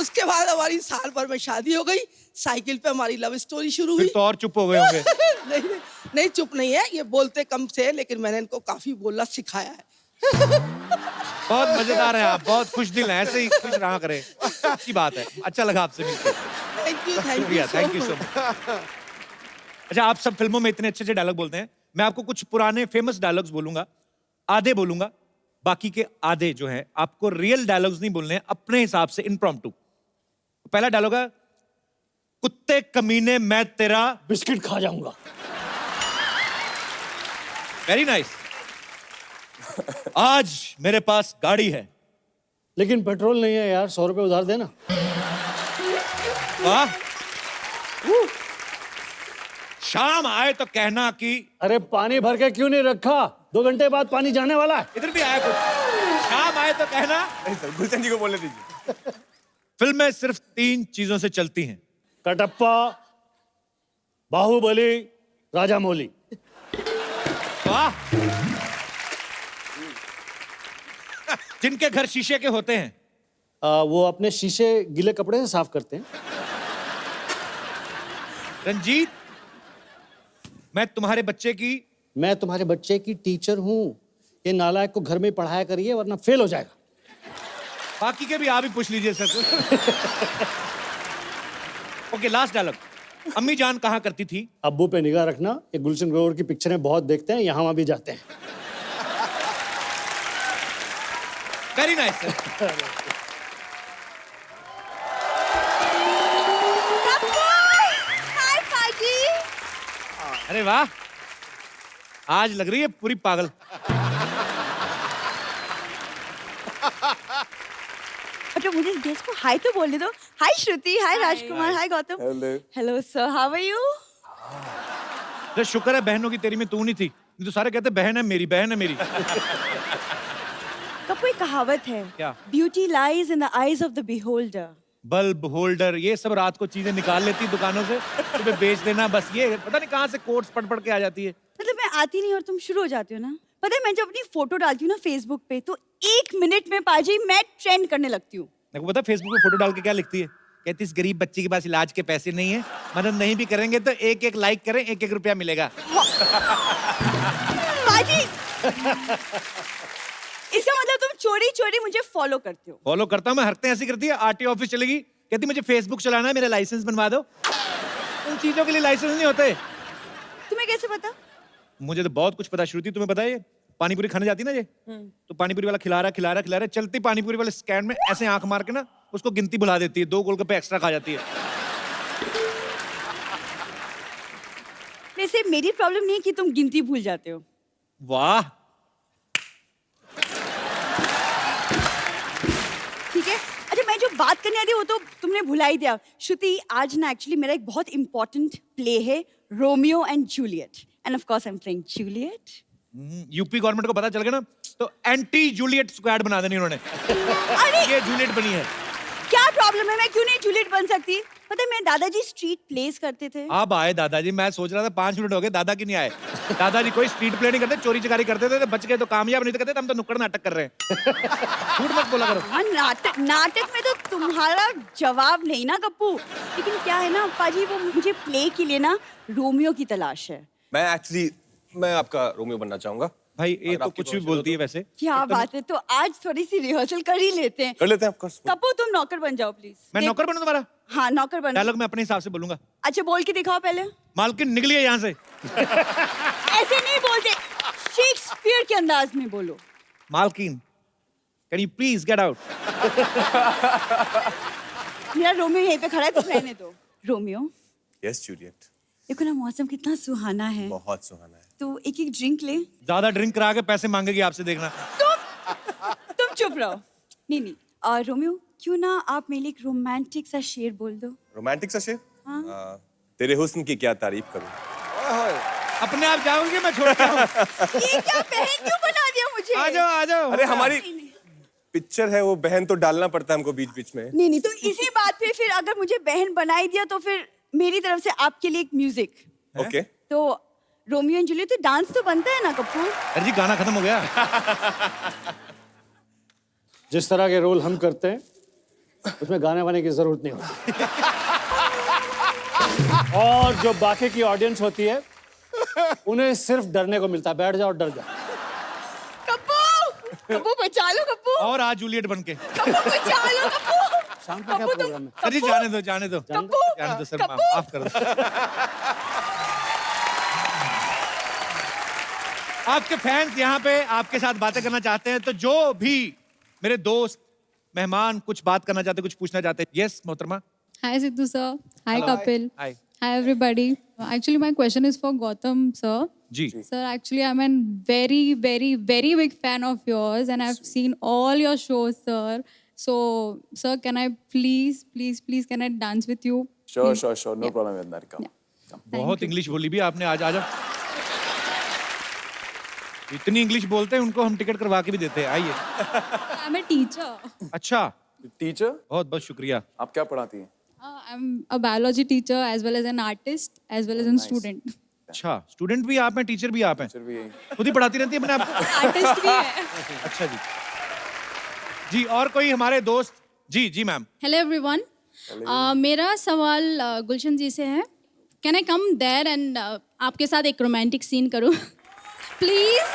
Speaker 11: उसके बाद हमारी साल भर में शादी हो गई, साइकिल पे हमारी लव स्टोरी शुरू हुई।
Speaker 1: फिर तो और चुप हो गए होंगे।
Speaker 11: नहीं चुप नहीं है, ये बोलते कम थे लेकिन मैंने इनको काफी बोलना सिखाया है।
Speaker 1: बहुत मजेदार है आप, बहुत खुश दिल हैं, ऐसे ही खुश रहा करें। अच्छी बात है, अच्छा लगा आपसे मिलकर।
Speaker 11: Thank you
Speaker 1: so much. अच्छा, आप सब फिल्मों में इतने अच्छे अच्छे डायलॉग बोलते हैं, मैं आपको कुछ पुराने फेमस डायलॉग्स बोलूंगा, आधे बोलूंगा, बाकी के आधे जो हैं आपको रियल डायलॉग्स नहीं बोलने हैं, अपने हिसाब से इम्प्रॉम्प्टू। पहला डायलॉग है, कुत्ते कमीने मैं तेरा
Speaker 10: बिस्किट खा जाऊंगा।
Speaker 1: Very nice. आज मेरे पास गाड़ी है,
Speaker 10: लेकिन पेट्रोल नहीं है यार, 100 रुपए उधार देना।
Speaker 1: वाह। शाम आए तो कहना कि
Speaker 10: अरे पानी भर के क्यों नहीं रखा? 2 घंटे बाद पानी जाने वाला है।
Speaker 1: इधर भी आया कुछ। शाम आए तो कहना।
Speaker 4: नहीं सर, गुलशन जी को बोलने दीजिए।
Speaker 1: फिल्में सिर्फ 3 चीजों से चलती हैं।
Speaker 10: कटप्पा, बाहुबली, राजामौली।
Speaker 1: वाह। जिनके घर शीशे के होते हैं,
Speaker 10: वो अपने शीशे गीले कपड़े से साफ करते हैं।
Speaker 1: रंजीत, मैं तुम्हारे बच्चे की
Speaker 10: मैं तुम्हारे बच्चे की टीचर हूँ। ये नालायक को घर में पढ़ाया करिए वरना फेल हो जाएगा।
Speaker 1: बाकी के भी आप ही पूछ लीजिए सर को। Okay, last dialogue. अम्मी जान कहा करती थी।
Speaker 10: अब्बू पे निगाह रखना, ये गुलशन ग्रोवर की पिक्चरें बहुत देखते हैं, यहाँ वहाँ भी जाते हैं।
Speaker 1: Very nice sir.
Speaker 8: हाय पाजी।
Speaker 1: अरे वाह, आज लग रही है पूरी पागल।
Speaker 12: अच्छा मुझे गेस्ट को हाय तो बोलने दो। Hi Shruti, hi Rajkumar, hi Gautam. Hello sir, how are you?
Speaker 1: तो शुक्र है बहनों की तेरी में तू नहीं थी, नहीं तो सारे कहते बहन है मेरी, बहन है मेरी।
Speaker 12: कपू एक कहावत है,
Speaker 1: क्या?
Speaker 12: Beauty lies in the eyes of the beholder.
Speaker 1: Bulb holder, ये सब रात को चीजें निकाल लेती दुकानों से, सुबह बेच देना। बस ये पता नहीं कहाँ से कोट्स पढ़ पढ़ के आ जाती है।
Speaker 12: मतलब मैं आती नहीं और तुम शुरू हो जाती हो ना। पता है मैं जब अपनी फोटो डालती हूँ ना फेसबुक पे, तो 1 मिनट में पाजी मैं ट्रेंड करने लगती हूँ।
Speaker 1: देखो पता फेसबुक पे फोटो डाल के क्या लिखती है? कहती इस गरीब बच्चे के पास इलाज के पैसे नहीं है, मदद नहीं भी करेंगे तो 1-1 लाइक करें, 1-1 रुपया मिलेगा।
Speaker 12: पाजी इसका मतलब तुम चोरी चोरी मुझे फॉलो करते हो।
Speaker 1: फॉलो करता हूँ मैं, हरकतें ऐसी करती है। आरटीओ ऑफिस चलेगी, कहती मुझे फेसबुक चलाना है, मेरा लाइसेंस बनवा दो। उन चीजों के लिए लाइसेंस नहीं होते।
Speaker 12: तुम्हें कैसे पता?
Speaker 1: मुझे तो बहुत कुछ पता। श्रुति तुम्हें पता है, ये पानीपुरी खाने जाती ना ये, तो पानीपुरी वाला खिला रहा चलती पानीपुरी वाले स्टैंड में ऐसे आंख मार के ना उसको गिनती भुला देती है, 2 गोलगप्पे एक्स्ट्रा खा जाती है।
Speaker 12: वैसे मेरी प्रॉब्लम नहीं है कि तुम गिनती भूल जाते हो।
Speaker 1: वाह,
Speaker 12: ठीक है। अच्छा मैं जो बात करने आती वो तो तुमने भुला ही दिया। श्रुति आज ना एक्चुअली मेरा एक बहुत इंपॉर्टेंट प्ले है, Romeo and Juliet, end of course I am playing Juliet.
Speaker 1: UP government को पता चल गया ना तो एंटी जूलियट स्क्वाड बना देनी उन्होंने।
Speaker 12: अरे
Speaker 1: ये जूलियट बनी है।
Speaker 12: क्या प्रॉब्लम है, मैं क्यों नहीं जूलियट बन सकती? पता है मेरे दादाजी स्ट्रीट प्लेस करते थे।
Speaker 1: अब आए दादाजी, मैं सोच रहा था 5 मिनट हो गए दादा की नहीं आए। दादाजी कोई स्ट्रीट प्ले नहीं करते, चोरी चकारी करते थे, तो बच गए तो कामयाब, नहीं तो कहते हम तो नुक्कड़ नाटक कर रहे हैं। झूठ मत बोला करो।
Speaker 12: हाँ नाटक में तो तुम्हारा जवाब नहीं ना गप्पू। लेकिन क्या है ना पाजी, वो मुझे प्ले के लिए ना रोमियो की तलाश है।
Speaker 4: मैं आपका रोमियो बनना चाहूंगा।
Speaker 1: भाई ये तो कुछ भी बोलती है वैसे।
Speaker 12: क्या बात है, तो आज थोड़ी सी रिहर्सल कर ही लेते हैं।
Speaker 4: कर लेते हैं, ऑफ कोर्स।
Speaker 12: कप्पू तुम नौकर बन जाओ प्लीज।
Speaker 1: मैं नौकर बनूं तुम्हारा?
Speaker 12: हाँ नौकर बन।
Speaker 1: डायलॉग मैं अपने हिसाब से बोलूंगा।
Speaker 12: अच्छा बोल के दिखाओ पहले।
Speaker 1: मालकिन निकलिए यहाँ से।
Speaker 12: ऐसे नहीं बोलते, शेक्सपियर के अंदाज में बोलो।
Speaker 1: मालकिन can you please get out.
Speaker 12: मेरा रोमियो यहीं पे खड़ा है, तुम रहने दो। Romeo
Speaker 4: yes Juliet.
Speaker 12: देखो ना मौसम कितना सुहाना है,
Speaker 4: बहुत सुहाना है।
Speaker 12: तो एक एक ड्रिंक ले।
Speaker 1: ज्यादा ड्रिंक करा के पैसे मांगेगी आपसे, देखना।
Speaker 12: तुम चुप रहो। नहीं और रोमियो क्यों ना आप मेरे लिए एक रोमांटिक सा शेर बोल दो।
Speaker 4: रोमांटिक सा शेर?
Speaker 12: हाँ।
Speaker 4: तेरे हुस्न की क्या तारीफ करूं।
Speaker 1: अपने आप जाओगे, मैं छोड़ के आऊं।
Speaker 12: ये क्या बहन क्यों बना दिया मुझे?
Speaker 1: आ जाओ आ जाओ।
Speaker 4: अरे हमारी पिक्चर है वो, बहन तो डालना पड़ता है हमको बीच बीच में।
Speaker 12: नहीं तो इसी बात पे फिर अगर मुझे बहन बनाई दिया तो फिर मेरी तरफ से आपके लिए एक म्यूजिक।
Speaker 4: ओके।
Speaker 12: तो रोमियो एंड जूलियट तो डांस तो बनता है ना कपूर?
Speaker 1: अरे जी गाना खत्म हो गया।
Speaker 10: जिस तरह के रोल हम करते हैं उसमें गाने वाने की जरूरत नहीं होती। और जो बाकी की ऑडियंस होती है उन्हें सिर्फ डरने को मिलता है, बैठ जाओ डर जाओ।
Speaker 12: कप्पू बचा लो कप्पू।
Speaker 1: और आज जूलियट बन के।
Speaker 12: कप्पू बचा लो कप्पू।
Speaker 10: शाम का क्या प्रोग्राम है?
Speaker 1: अरे जाने दो जाने दो जाने दो सर, माफ कर दो। आपके फैंस यहाँ पे आपके साथ बातें करना चाहते हैं, तो जो भी मेरे दोस्त मेहमान कुछ बात करना चाहते, कुछ पूछना चाहते हैं। यस मोहतरमा।
Speaker 13: Hi Sidhu sir. Hi
Speaker 1: Hello.
Speaker 13: Kapil.
Speaker 1: Hi.
Speaker 13: Hi everybody. Actually my question is for Gautam sir.
Speaker 1: जी।
Speaker 13: Sir, actually I'm a very big fan of yours and I've seen all your shows sir. So sir, can I please can I dance with you?
Speaker 9: Sure. No problem with that.
Speaker 13: Yeah.
Speaker 1: बहुत इंग्लिश बोली भी आपने आज। आ जाओ, इतनी इंग्लिश बोलते हैं, उनको हम टिकट करवा के भी देते हैं। आइए।
Speaker 13: I am a teacher.
Speaker 1: अच्छा,
Speaker 9: टीचर,
Speaker 1: बहुत बहुत शुक्रिया।
Speaker 9: आप क्या पढ़ाती हैं?
Speaker 13: I am a biology teacher as well as an artist as well as an student.
Speaker 1: अच्छा, स्टूडेंट भी आप हैं, टीचर भी आप हैं,
Speaker 9: टीचर भी यही।
Speaker 1: खुद ही पढ़ाती रहती है अपने आप को?
Speaker 13: आर्टिस्ट भी है।
Speaker 1: अच्छा जी। जी, और कोई हमारे दोस्त? जी जी मैम।
Speaker 13: Hello everyone. मेरा सवाल गुलशन जी से है। Can I come there and आपके साथ एक रोमांटिक सीन करूं? प्लीज।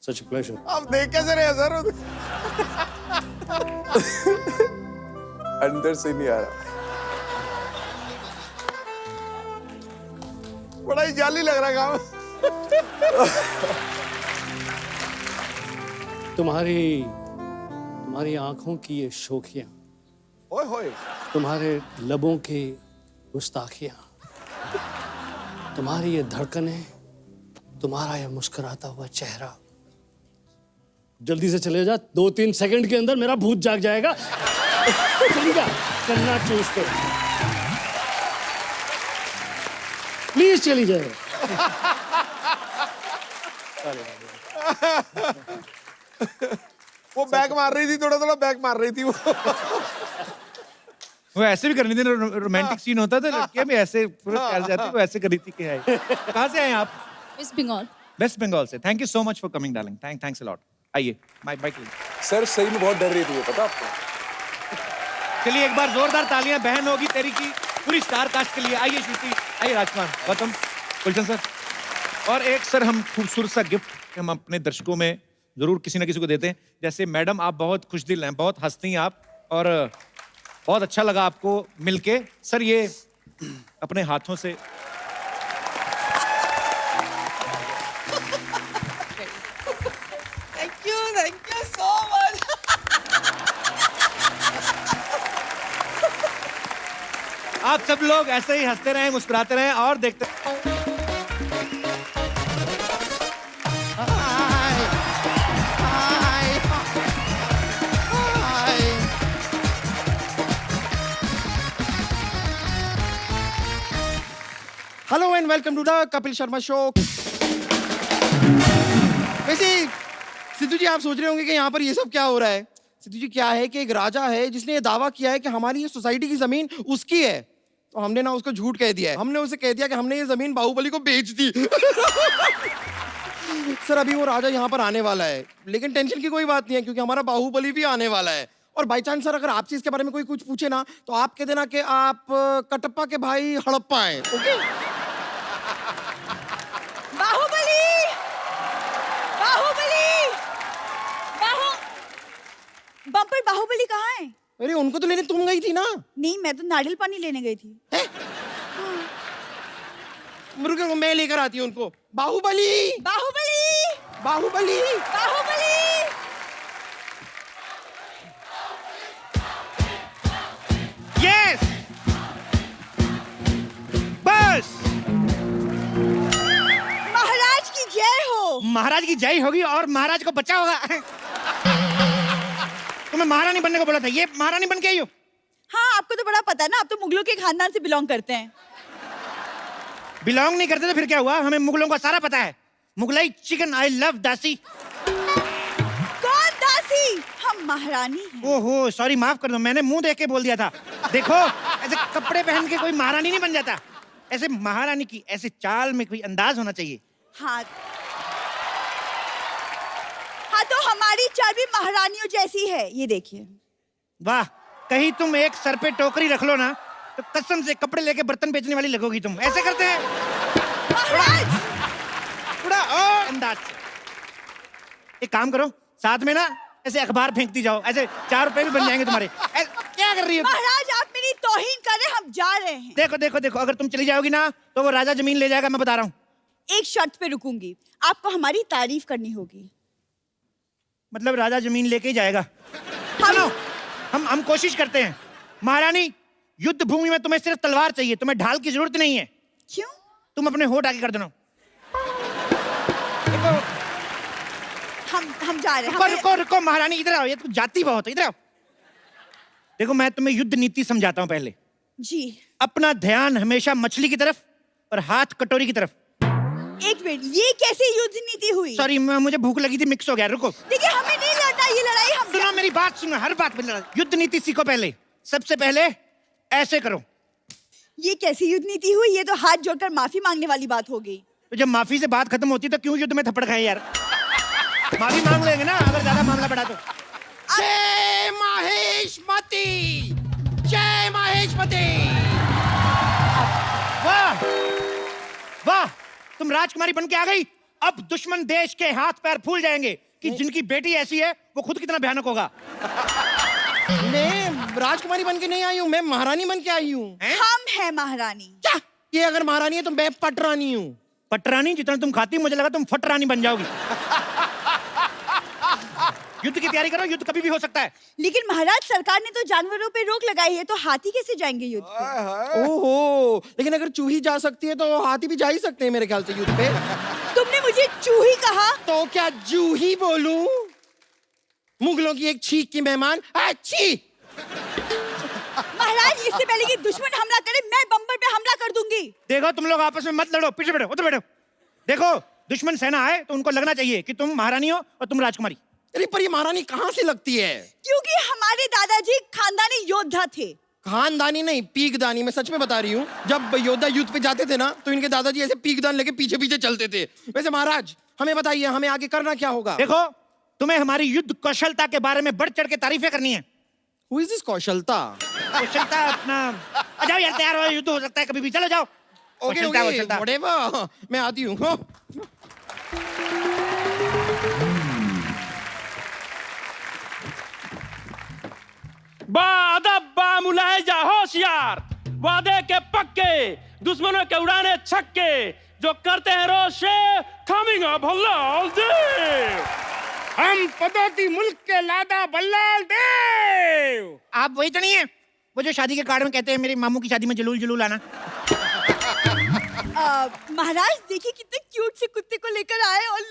Speaker 10: Such a pleasure.
Speaker 3: आप देख कैसे रहे सर?
Speaker 9: अंदर से नहीं आ रहा।
Speaker 3: बड़ा ही जाली लग रहा है काम।
Speaker 10: तुम्हारी आंखों की ये शोखियां,
Speaker 3: ओए होए,
Speaker 10: तुम्हारे लबों की गुस्ताखियां, तुम्हारी ये धड़कनें, तुम्हारा ये मुस्कुराता हुआ चेहरा। जल्दी से चले जा, 2-3 सेकंड के अंदर मेरा भूत जाग जाएगा। चली जा, कन्ना चूज कर, प्लीज चली जाए।
Speaker 3: वो बैक मार रही थी, थोड़ा थोड़ा बैक मार रही थी वो।
Speaker 1: वो ऐसे भी करनी थी, रोमांटिक सीन होता था, लड़कियां भी ऐसे पूरा प्यार जाती, वो ऐसे करी थी। क्या है? कहाँ से आए आप?
Speaker 13: वेस्ट बंगाल।
Speaker 1: वेस्ट बंगाल से। Thank you so much for coming darling. Thanks a lot. आइए, माइक
Speaker 9: सर सही में बहुत डर रही थी वो, पता आपको?
Speaker 1: चलिए एक बार जोरदार तालियां बहन होगी तेरी की पूरी स्टार कास्ट के लिए। आइए श्रुति, आइए राजकुमार, गौतम, गुलशन सर। और एक सर हम खूबसूरत सा गिफ्ट हम अपने दर्शकों में जरूर किसी ना किसी को देते हैं। जैसे मैडम, आप बहुत खुश दिल हैं, बहुत हंसती हैं आप, और बहुत अच्छा लगा आपको मिलके। सर ये अपने हाथों से
Speaker 11: Thank you so much.
Speaker 1: आप सब लोग ऐसे ही हंसते रहें, मुस्कुराते रहें और देखते
Speaker 14: hello and welcome to the Kapil Sharma show. वैसे सिद्धू जी, आप सोच रहे होंगे कि यहाँ पर ये सब क्या हो रहा है। सिद्धू जी, क्या है कि एक राजा है जिसने ये दावा किया है कि हमारी ये सोसाइटी की जमीन उसकी है, तो हमने ना उसको झूठ कह दिया है। हमने उसे कह दिया कि हमने ये जमीन बाहुबली को बेच दी। सर अभी वो राजा यहाँ पर आने वाला है, लेकिन टेंशन की कोई बात नहीं है क्योंकि हमारा बाहुबली भी आने वाला है। और बाई चांस सर अगर आपसे इसके बारे में कोई कुछ पूछे ना, तो आप कह देना कि आप कटप्पा के भाई हड़प्पा हैं। ओके?
Speaker 12: बाहुबली, बाहुबली, बम्पर बाहुबली कहाँ है?
Speaker 14: अरे उनको तो लेने तुम गई थी ना।
Speaker 12: नहीं, मैं तो नारियल पानी लेने गई थी।
Speaker 14: रुको, मैं लेकर आती हूँ उनको। बाहुबली,
Speaker 12: बाहुबली,
Speaker 14: बाहुबली,
Speaker 12: बाहुबली।
Speaker 1: यस, बस।
Speaker 12: महाराज की जय हो।
Speaker 1: महाराज की जय होगी और महाराज को बचा होगा। तुम्हें महारानी बनने को बोला था, ये महारानी बन के आई हो।
Speaker 12: हाँ, आपको तो बड़ा पता है ना, आप तो मुगलों के खानदान से बिलोंग करते हैं।
Speaker 1: बिलोंग नहीं करते तो फिर क्या हुआ? हमें मुगलों का सारा पता है। मुगलाई चिकन, आई लव दासी।
Speaker 12: कौन दासी? हम महारानी हैं।
Speaker 1: ओहो, सॉरी, माफ कर दो, मैंने मुंह देख के बोल दिया था। देखो, ऐसे कपड़े पहन के कोई महारानी नहीं बन जाता। ऐसे महारानी की ऐसे चाल में कोई अंदाज होना चाहिए।
Speaker 12: हाँ, हाँ, तो हमारी चाल भी महारानियों जैसी है, ये देखिए।
Speaker 1: वाह, कहीं तुम एक सर पे टोकरी रख लो ना, तो कसम से कपड़े लेके बर्तन बेचने वाली लगोगी तुम। ऐसे करते हैं थोड़ा और अंदाज से। एक काम करो, साथ में ना ऐसे अखबार फेंकती जाओ, ऐसे 4 रुपए भी बन जाएंगे तुम्हारे। क्या कर रही हो?
Speaker 12: महाराज, आप मेरी तौहीन कर रहे हैं, हम जा रहे हैं।
Speaker 1: देखो देखो देखो, अगर तुम चली जाओगी ना तो वो राजा जमीन ले जाएगा, मैं बता रहा हूँ।
Speaker 12: एक शर्त पे रुकूंगी, आपको हमारी तारीफ करनी होगी।
Speaker 1: मतलब राजा जमीन लेके ही जाएगा? सुनो, हम कोशिश करते हैं। महारानी, युद्ध भूमि में तुम्हें सिर्फ तलवार चाहिए, तुम्हें ढाल की जरूरत नहीं है।
Speaker 12: क्यों?
Speaker 1: तुम अपने होठ आगे कर देना।
Speaker 12: हम जा रहे हैं
Speaker 1: रुको रुको रुको महारानी, इधर आओ, ये तो जाती बहुत है, इधर आओ। देखो मैं तुम्हें युद्ध नीति समझाता हूँ पहले।
Speaker 12: जी।
Speaker 1: अपना ध्यान हमेशा मछली की तरफ और हाथ कटोरी की तरफ।
Speaker 12: एक मिनट, ये कैसे युद्ध नीति हुई?
Speaker 1: सॉरी, मुझे भूख लगी थी, मिक्स हो गया, रुको।
Speaker 12: देखिए हमें नहीं लड़ना ये लड़ाई, हम
Speaker 1: सुनो मेरी बात, सुनो, हर बात में लड़ाई। युद्ध नीति सीखो पहले। सबसे पहले ऐसे करो।
Speaker 12: ये कैसी युद्ध नीति हुई? ये तो हाथ जोड़कर माफी मांगने वाली बात हो गई।
Speaker 1: तो जब माफी से बात खत्म होती तो क्यों युद्ध में थप्पड़ खाए यार? माफी मांग लेंगे ना अगर ज्यादा मामला बढ़ा तो।
Speaker 14: जय महेशमती, जय महेशमती।
Speaker 1: वाह वाह, तुम राजकुमारी बन के आ गई। अब दुश्मन देश के हाथ पैर फूल जाएंगे कि जिनकी बेटी ऐसी है वो खुद कितना भयानक होगा।
Speaker 14: मैं राजकुमारी बन के नहीं आई हूँ, मैं महारानी बन के आई हूँ।
Speaker 12: हम हैं महारानी।
Speaker 14: क्या? ये अगर महारानी है तो मैं पटरानी हूँ।
Speaker 1: पटरानी? जितना तुम खाती मुझे लगा तुम फटरानी बन जाओगी। युद्ध की तैयारी करो, युद्ध कभी भी हो सकता है।
Speaker 12: लेकिन महाराज सरकार ने तो जानवरों पे रोक लगाई है, तो हाथी कैसे जाएंगे युद्ध पे?
Speaker 14: ओहो, लेकिन अगर चूही जा सकती है तो हाथी भी जा ही सकते हैं मेरे ख्याल से युद्ध पे।
Speaker 12: तुमने मुझे चूही कहा?
Speaker 14: तो क्या जूही बोलूं? मुगलों की एक छींक की मेहमान। अच्छी
Speaker 12: महाराज, इससे पहले कि दुश्मन हमला करे मैं बम्बर पे हमला कर दूंगी।
Speaker 1: देखो तुम लोग आपस में मत लड़ो, पीछे बैठो, उधर बैठो। देखो दुश्मन सेना आए तो उनको लगना चाहिए कि तुम महारानी हो और तुम राजकुमारी।
Speaker 14: अरे पर ये महारानी कहाँ से लगती है?
Speaker 12: क्योंकि हमारे दादाजी खानदानी योद्धा थे।
Speaker 14: खानदानी नहीं, पीकदानी। मैं सच में बता रही हूँ, जब योद्धा युद्ध पे जाते थे ना तो इनके दादाजी ऐसे पीकदान लेके पीछे पीछे चलते थे। वैसे महाराज हमें बताइए, हमें आगे करना क्या होगा?
Speaker 1: देखो तुम्हें हमारी युद्ध कौशलता के बारे में बढ़ चढ़ के तारीफें करनी है।
Speaker 14: Who is this कौशलता?
Speaker 1: कौशलता अपना, आ जाओ यार, तैयार हो, युद्ध हो सकता है कभी भी, चलो जाओ।
Speaker 14: ओके ओके, whatever, मैं आती हूँ।
Speaker 15: अदब बा मुलाहिजा होशियार, वादे के पक्के, दुश्मनों के उड़ाने छक्के, जो करते हैं रोशे कमिंग अप हल्लाल देव। हम पदोती मुल्क के लादा बल्लाल देव।
Speaker 1: आप वही तो नहीं है वो जो शादी के कार्ड में कहते हैं मेरे मामू की शादी में जलूल जलूल आना?
Speaker 12: महाराज देखिए कितने क्यूट से कुत्ते को लेकर आए। और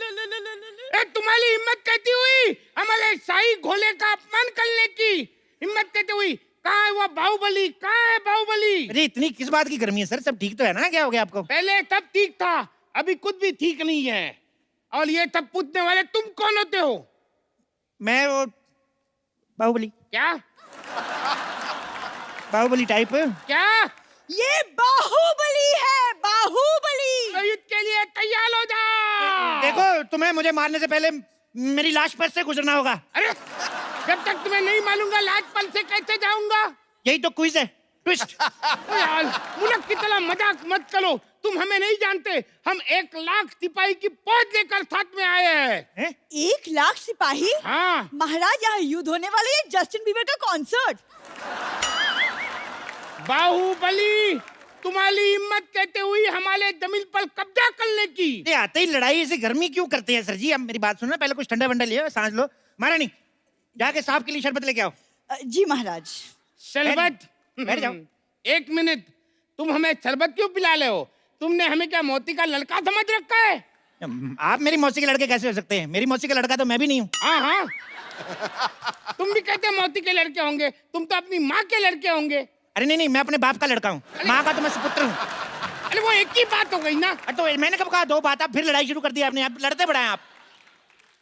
Speaker 15: तुम्हारी हिम्मत कहती हुई हमारे शाही घोड़े का अपमान करने की हिम्मत कहती हुई, कहाँ है वो बाहुबली? कहाँ है बाहुबली?
Speaker 1: अरे इतनी किस बात की गर्मी है सर, सब ठीक तो है ना? क्या हो गया आपको?
Speaker 15: पहले तब ठीक था, अभी कुछ भी ठीक नहीं है। और ये तब पूछने वाले तुम कौन होते हो?
Speaker 1: मैं वो बाहुबली।
Speaker 15: क्या
Speaker 1: बाहुबली टाइप?
Speaker 15: क्या?
Speaker 12: ये बाहुबली है, बाहुबली।
Speaker 15: तो युद्ध के लिए तैयार हो जाओ।
Speaker 1: देखो तुम्हें मुझे मारने से पहले मेरी लाश पर से गुजरना होगा।
Speaker 15: अरे जब तक तुम्हें नहीं मालूंगा लाज पल से कैसे जाऊंगा?
Speaker 1: यही तो क्विज है, ट्विस्ट।
Speaker 15: यार मुल्क की तरह मजाक मत करो, तुम हमें नहीं जानते। हम 1 लाख सिपाही की फौज लेकर साथ में आए हैं।
Speaker 12: 1 लाख सिपाही?
Speaker 15: हाँ
Speaker 12: महाराज, यहाँ युद्ध होने वाले है, जस्टिन बीबर का कॉन्सर्ट।
Speaker 15: बाहुबली, तुम्हारी हिम्मत कहते हुई हमारे जमीन पर कब्जा करने की।
Speaker 1: आते ही लड़ाई से गर्मी क्यों करते हैं सर जी? अब मेरी बात सुनो, पहले कुछ ठंडा वंडा लियो, सांस लो। महारानी जाके सांप के लिए शरबत लेके आओ।
Speaker 12: जी महाराज।
Speaker 15: शरबत?
Speaker 1: बैठ जाओ।
Speaker 15: 1 मिनट, तुम हमें शरबत क्यों पिला रहे हो? तुमने हमें क्या मौसी का लड़का समझ रखा है?
Speaker 1: आप मेरी मौसी के लड़के कैसे हो सकते हैं? मेरी मौसी का लड़का तो मैं भी नहीं हूँ।
Speaker 15: हाँ हाँ, तुम भी कहते मौसी के लड़के होंगे, तुम तो अपनी माँ के लड़के होंगे।
Speaker 1: अरे नहीं नहीं, मैं अपने बाप का लड़का हूँ, माँ का तो मैं सुपुत्र हूँ।
Speaker 15: अरे वो एक ही बात हो गई ना।
Speaker 1: तो मैंने कब कहा 2 बात? आप फिर लड़ाई शुरू कर दी आपने, आप लड़ते बढ़ाए आप।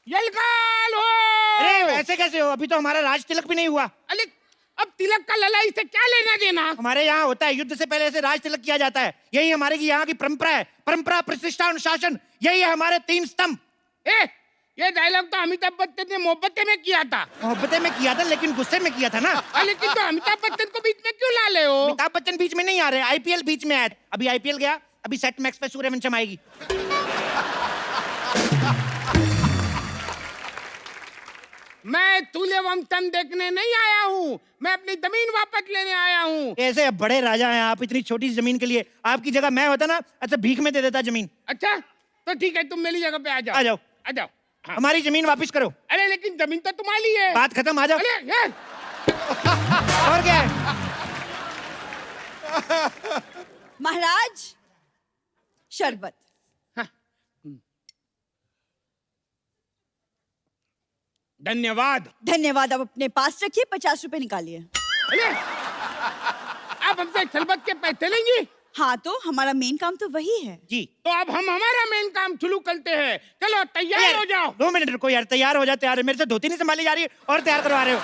Speaker 15: यलकाल हो।
Speaker 1: अरे ऐसे कैसे हो? अभी तो हमारा राज तिलक भी नहीं हुआ।
Speaker 15: अरे अब तिलक का लड़ाई से क्या लेना देना?
Speaker 1: हमारे यहाँ होता है, युद्ध से पहले से राज तिलक किया जाता है। यही हमारे की यहाँ की परंपरा है। परंपरा, प्रतिष्ठा, अनुशासन, यही है हमारे 3 स्तंभ।
Speaker 15: ये डायलॉग तो अमिताभ बच्चन ने मोहब्बतें में किया था।
Speaker 1: मोहब्बतें में किया था लेकिन गुस्से में किया था ना।
Speaker 15: लेकिन तो अमिताभ बच्चन को बीच में क्यों ला ले हो?
Speaker 1: अमिताभ बच्चन बीच में नहीं आ रहे, आईपीएल बीच में आए। अभी आईपीएल गया, अभी सेट मैक्स पे सूर्यवंशम आएगी।
Speaker 15: मैं सूर्यवंशम देखने नहीं आया हूँ, मैं अपनी जमीन वापस लेने आया हूँ।
Speaker 1: ऐसे बड़े राजा हैं आप, इतनी छोटी जमीन के लिए। आपकी जगह मैं होता ना, अच्छा भीख में दे देता जमीन।
Speaker 15: अच्छा तो ठीक है, तुम मेरी जगह पे आ जाओ।
Speaker 1: आ जाओ,
Speaker 15: आ जाओ। हाँ।
Speaker 1: हमारी जमीन वापस करो।
Speaker 15: अरे लेकिन जमीन तो तुम्हारी है।
Speaker 1: बात खत्म, आ जाओ।
Speaker 15: अरे यार
Speaker 1: और क्या है?
Speaker 12: महाराज शरबत।
Speaker 15: धन्यवाद।
Speaker 12: धन्यवाद। अब अपने पास रखिए, 50 रुपए निकालिए।
Speaker 15: अरे, आप हमसे खलबत के पैसे लेंगी?
Speaker 12: हाँ, तो हमारा मेन काम तो वही है।
Speaker 1: जी।
Speaker 15: तो अब हम हमारा मेन काम शुरू करते हैं। चलो तैयार हो जाओ।
Speaker 1: 2 मिनट रुको यार, तैयार हो जा। तैयार है, मेरे से धोती नहीं संभाली जा रही और तैयार करवा रहे हो।